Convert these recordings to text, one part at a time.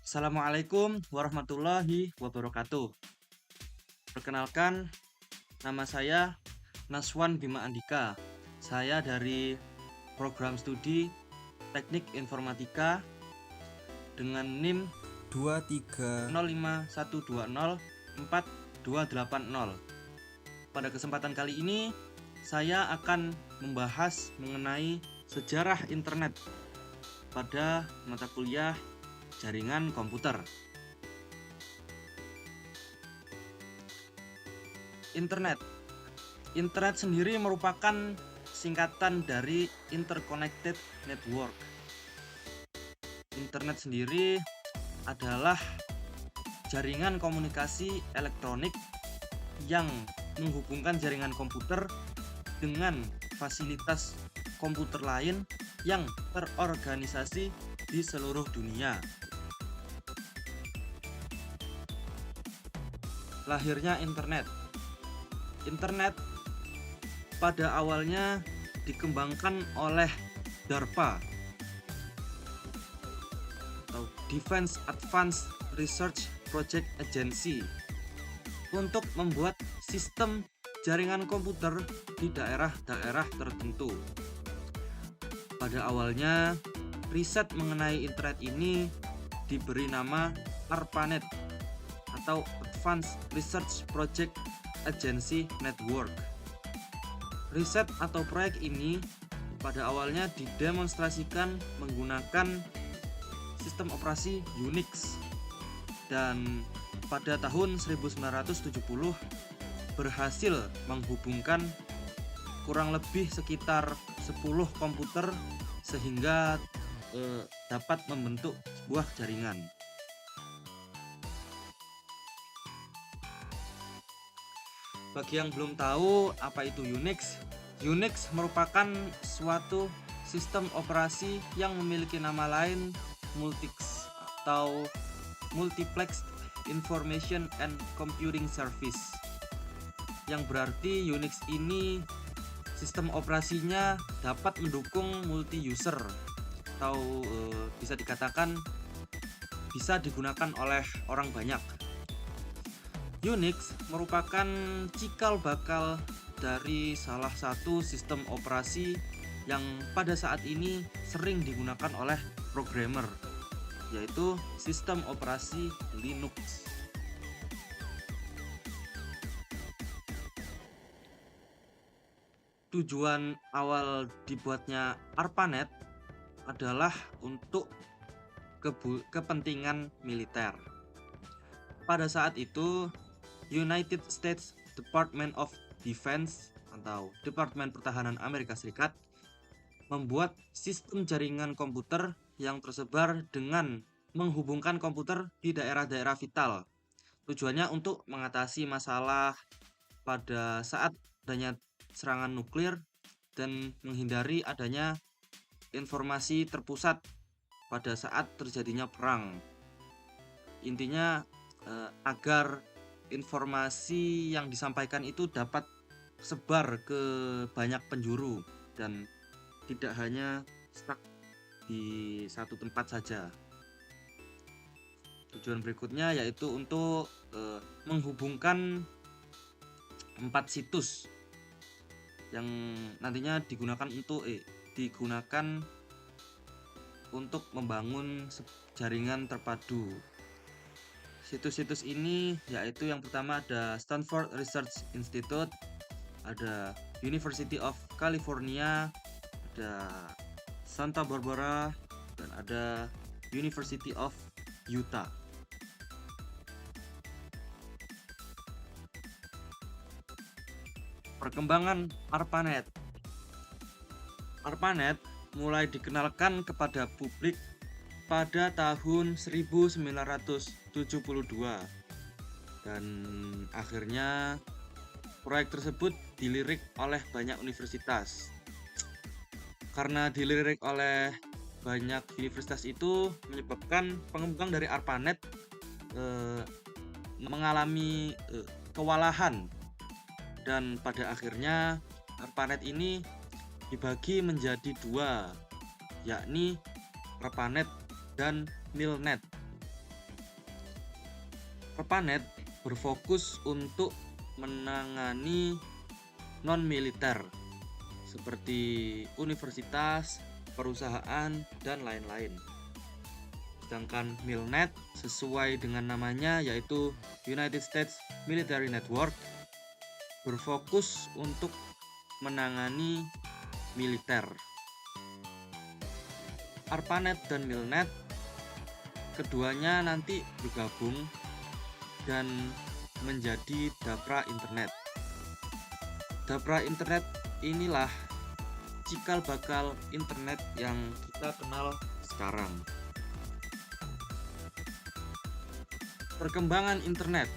Assalamualaikum warahmatullahi wabarakatuh. Perkenalkan, nama saya Naswan Bima Andika. Saya dari program studi Teknik Informatika dengan NIM 051204280. Pada kesempatan kali ini, saya akan membahas mengenai sejarah internet pada mata kuliah jaringan komputer. Internet sendiri merupakan singkatan dari Interconnected Network. Internet sendiri adalah jaringan komunikasi elektronik yang menghubungkan jaringan komputer dengan fasilitas komputer lain yang terorganisasi di seluruh dunia. Lahirnya internet. Internet pada awalnya dikembangkan oleh DARPA atau Defense Advanced Research Project Agency untuk membuat sistem jaringan komputer di daerah-daerah tertentu. Pada awalnya, riset mengenai internet ini diberi nama ARPANET atau Advanced Research Project Agency Network. Riset atau proyek ini pada awalnya didemonstrasikan menggunakan sistem operasi Unix dan pada tahun 1970 berhasil menghubungkan kurang lebih sekitar 10 komputer sehingga dapat membentuk sebuah jaringan. Bagi yang belum tahu apa itu Unix, Unix merupakan suatu sistem operasi yang memiliki nama lain Multix atau Multiplex Information and Computing Service, yang berarti Unix ini sistem operasinya dapat mendukung multi-user atau bisa dikatakan bisa digunakan oleh orang banyak. Unix merupakan cikal bakal dari salah satu sistem operasi yang pada saat ini sering digunakan oleh programmer, yaitu sistem operasi Linux. Tujuan awal dibuatnya ARPANET adalah untuk kepentingan militer. Pada saat itu, United States Department of Defense atau Departemen Pertahanan Amerika Serikat membuat sistem jaringan komputer yang tersebar dengan menghubungkan komputer di daerah-daerah vital. Tujuannya untuk mengatasi masalah pada saat adanya serangan nuklir dan menghindari adanya informasi terpusat pada saat terjadinya perang. Intinya agar informasi yang disampaikan itu dapat sebar ke banyak penjuru dan tidak hanya stuck di satu tempat saja. Tujuan berikutnya yaitu untuk menghubungkan 4 situs yang nantinya digunakan untuk membangun jaringan terpadu. Situs-situs ini yaitu yang pertama ada Stanford Research Institute, ada University of California, ada Santa Barbara, dan ada University of Utah. Perkembangan ARPANET. ARPANET mulai dikenalkan kepada publik pada tahun 1972 dan akhirnya proyek tersebut dilirik oleh banyak universitas. Karena dilirik oleh banyak universitas itu menyebabkan pengembang dari ARPANET mengalami kewalahan, dan pada akhirnya ARPANET ini dibagi menjadi dua, yakni ARPANET dan MILNET. ARPANET berfokus untuk menangani non-militer seperti universitas, perusahaan, dan lain-lain. Sedangkan MILNET sesuai dengan namanya yaitu United States Military Network berfokus untuk menangani militer. ARPANET dan MILNET keduanya nanti bergabung dan menjadi Dapra Internet. Dapra Internet inilah cikal bakal internet yang kita kenal sekarang. Perkembangan internet.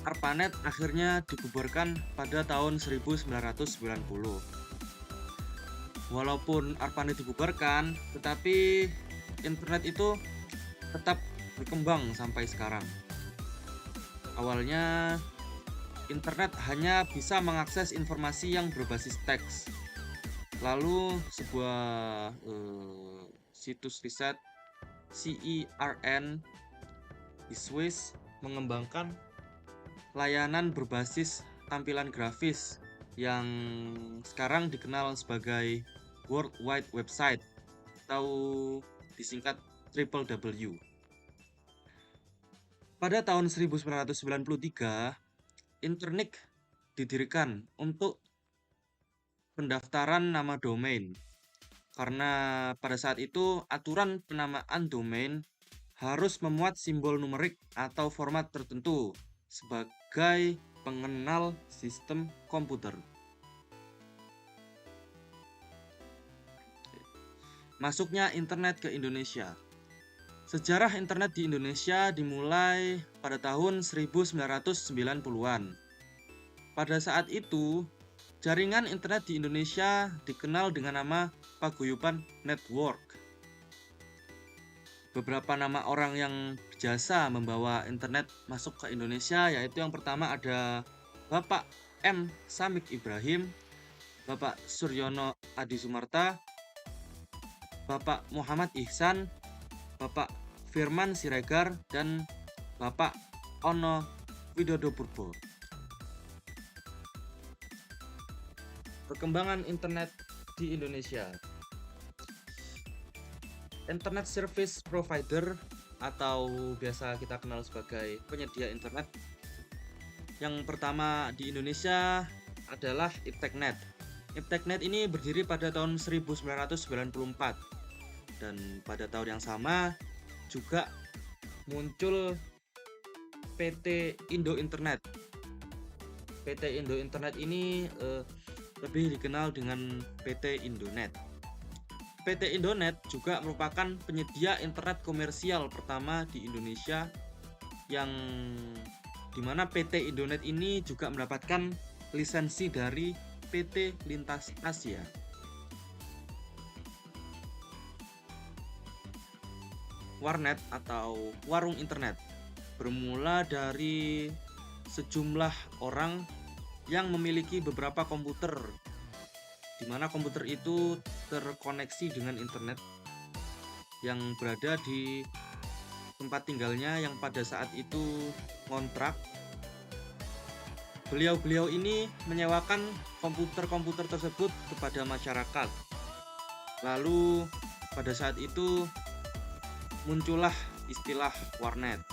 ARPANET akhirnya dibubarkan pada tahun 1990. Walaupun ARPANET dibubarkan, tetapi internet itu tetap berkembang sampai sekarang. Awalnya internet hanya bisa mengakses informasi yang berbasis teks. Lalu sebuah situs riset CERN di Swiss mengembangkan layanan berbasis tampilan grafis yang sekarang dikenal sebagai World Wide Website atau disingkat WWW. Pada tahun 1993, Internik didirikan untuk pendaftaran nama domain. Karena pada saat itu aturan penamaan domain harus memuat simbol numerik atau format tertentu sebagai pengenal sistem komputer. Masuknya internet ke Indonesia. Sejarah internet di Indonesia dimulai pada tahun 1990-an. Pada saat itu, jaringan internet di Indonesia dikenal dengan nama Paguyuban Network. Beberapa nama orang yang berjasa membawa internet masuk ke Indonesia yaitu yang pertama ada Bapak M. Samik Ibrahim, Bapak Suryono Adi Sumarta, Bapak Muhammad Ihsan, Bapak Firman Siregar, dan Bapak Ono Widodo Purbo. Perkembangan internet di Indonesia. Internet Service Provider atau biasa kita kenal sebagai penyedia internet yang pertama di Indonesia adalah IPTECnet. IPTECnet ini berdiri pada tahun 1994 dan pada tahun yang sama juga muncul PT Indo Internet. PT Indo Internet ini lebih dikenal dengan PT Indonet. PT Indonet juga merupakan penyedia internet komersial pertama di Indonesia yang dimana PT Indonet ini juga mendapatkan lisensi dari PT Lintas Asia. Warnet atau warung internet bermula dari sejumlah orang yang memiliki beberapa komputer, di mana komputer itu terkoneksi dengan internet yang berada di tempat tinggalnya yang pada saat itu ngontrak. Beliau-beliau ini menyewakan komputer-komputer tersebut kepada masyarakat. Lalu pada saat itu muncullah istilah warnet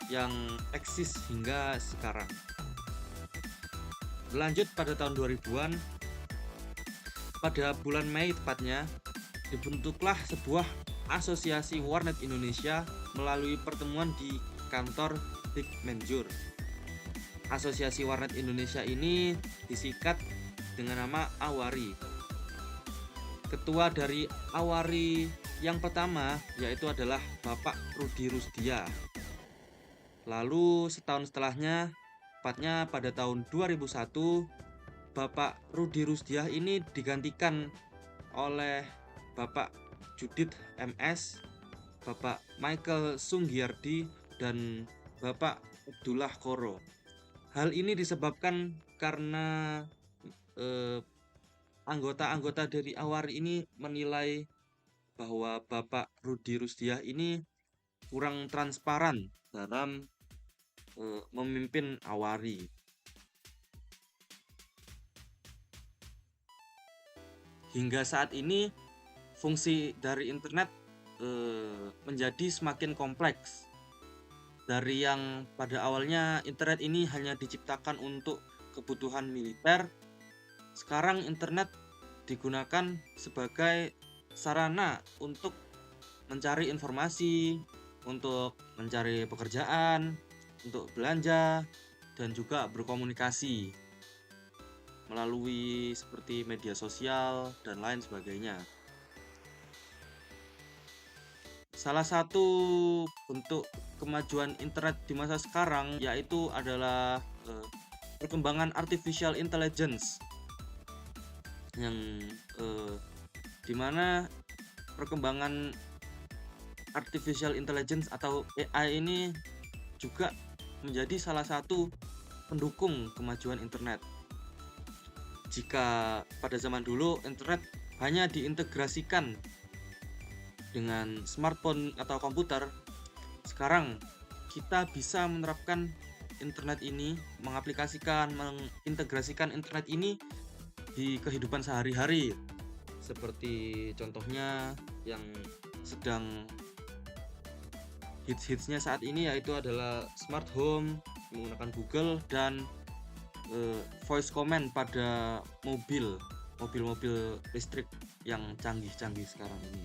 yang eksis hingga sekarang. Berlanjut pada tahun 2000-an, pada bulan Mei tepatnya, dibentuklah sebuah asosiasi warnet Indonesia melalui pertemuan di kantor Dikmenjur. Asosiasi Warnet Indonesia ini disingkat dengan nama AWARI. Ketua dari AWARI yang pertama yaitu adalah Bapak Rudi Rusdia. Lalu setahun setelahnya, tepatnya pada tahun 2001, Bapak Rudi Rusdia ini digantikan oleh Bapak Judit MS, Bapak Michael Sunggiardi, dan Bapak Abdullah Koro. Hal ini disebabkan karena anggota-anggota dari AWARI ini menilai bahwa Bapak Rudi Rusdiah ini kurang transparan dalam memimpin Awari. Hingga saat ini fungsi dari internet menjadi semakin kompleks. Dari yang pada awalnya internet ini hanya diciptakan untuk kebutuhan militer, sekarang internet digunakan sebagai sarana untuk mencari informasi, untuk mencari pekerjaan, untuk belanja, dan juga berkomunikasi melalui seperti media sosial dan lain sebagainya. Salah satu bentuk kemajuan internet di masa sekarang yaitu adalah perkembangan artificial intelligence, yang dimana perkembangan artificial intelligence atau AI ini juga menjadi salah satu pendukung kemajuan internet. Jika pada zaman dulu internet hanya diintegrasikan dengan smartphone atau komputer, sekarang kita bisa menerapkan internet ini, mengintegrasikan internet ini di kehidupan sehari-hari. Seperti contohnya yang sedang hits-hitsnya saat ini yaitu adalah smart home menggunakan Google dan voice command pada mobil-mobil listrik yang canggih-canggih sekarang ini.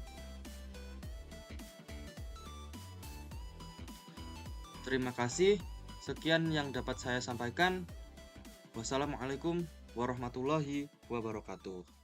Terima kasih. Sekian yang dapat saya sampaikan. Wassalamualaikum warahmatullahi wabarakatuh.